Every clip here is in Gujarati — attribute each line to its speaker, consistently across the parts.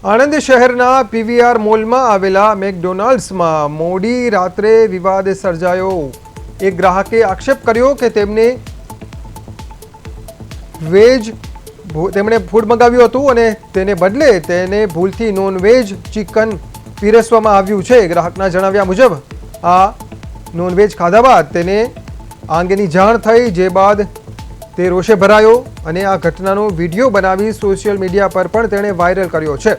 Speaker 1: આણંદ શહેરના પીવીઆર મોલમાં આવેલા મેકડોનાલ્ડ્સમાં મોડી રાત્રે વિવાદ સર્જાયો। એક ગ્રાહકે આક્ષેપ કર્યો કે તેમણે ફૂડ મંગાવ્યું હતું અને તેને બદલે તેને ભૂલથી નોનવેજ ચિકન પીરસવામાં આવ્યું છે। ગ્રાહકના જણાવ્યા મુજબ આ નોનવેજ ખાધા બાદ તેને આ અંગેની જાણ થઈ, જે બાદ તે રોષે ભરાયો અને આ ઘટનાનો વિડીયો બનાવી સોશિયલ મીડિયા પર પણ તેણે વાયરલ કર્યો છે।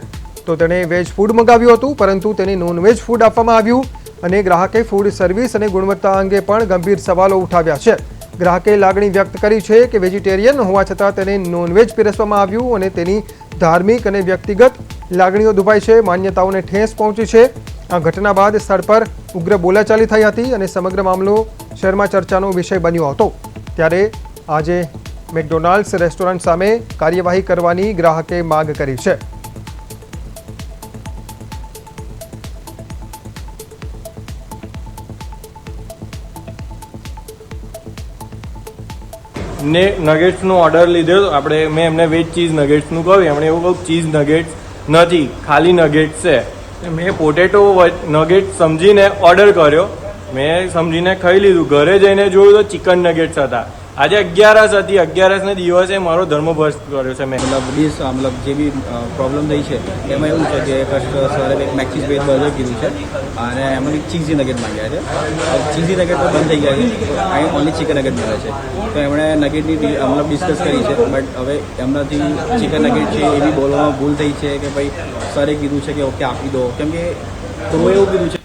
Speaker 1: તો તેણે વેજ ફૂડ મંગાવ્યું હતું, પરંતુ તેને નોનવેજ ફૂડ આપવામાં આવ્યું અને ગ્રાહકે ફૂડ સર્વિસ અને ગુણવત્તા અંગે પણ ગંભીર સવાલો ઉઠાવ્યા છે। ગ્રાહકે લાગણી વ્યક્ત કરી છે કે વેજીટેરિયન હોવા છતાં તેને નોનવેજ પીરસવામાં આવ્યું અને તેની ધાર્મિક અને વ્યક્તિગત લાગણીઓ દુભાઈ છે, માન્યતાઓને ઠેસ પહોંચી છે। આ ઘટના બાદ સ્થળ પર ઉગ્ર બોલાચાલી થઈ હતી અને સમગ્ર મામલો શહેરમાં ચર્ચાનો વિષય બન્યો હતો। ત્યારે આજે મેકડોનાલ્ડ્સ રેસ્ટોરન્ટ સામે કાર્યવાહી કરવાની ગ્રાહકે માંગ કરી છે।
Speaker 2: ને નગેટ્સનો ઓર્ડર લીધો આપણે, મેં એમને વેજ ચીઝ નગેટ્સનું કહ્યું, એમણે એવું કહ્યું ચીઝ નગેટ્સ નથી, ખાલી નગેટ્સ છે। મેં પોટેટો નગેટ્સ સમજીને ઓર્ડર કર્યો, મેં સમજીને ખાઈ લીધું। ઘરે જઈને જોયું તો ચિકન નગેટ્સ હતા। આજે 11 હતી, 11ને દિવસે મારો ધર્મ ભ્રષ્ટ કર્યો છે મેં।
Speaker 3: મતલબ જે બી પ્રોબ્લેમ થઈ છે એમાં એવું છે કે ફર્સ્ટ સરે એક મેક્સિસ વેજ બર્ગર કીધું છે અને એમાં ચીઝી નગેટ માંગ્યા છે। ચીઝી નગેટ તો બંધ થઈ ગયા છે, અહીં ઓનલી ચિકન નગેટ મળે છે। તો એમણે નગેટની મતલબ ડિસ્કસ કરી છે, બટ હવે એમનાથી ચિકન નગેટ છે એ બી બોલવામાં ભૂલ થઈ છે કે ભાઈ સરે કીધું છે કે ઓકે આપી દો, કેમ કે તો એવું કીધું છે।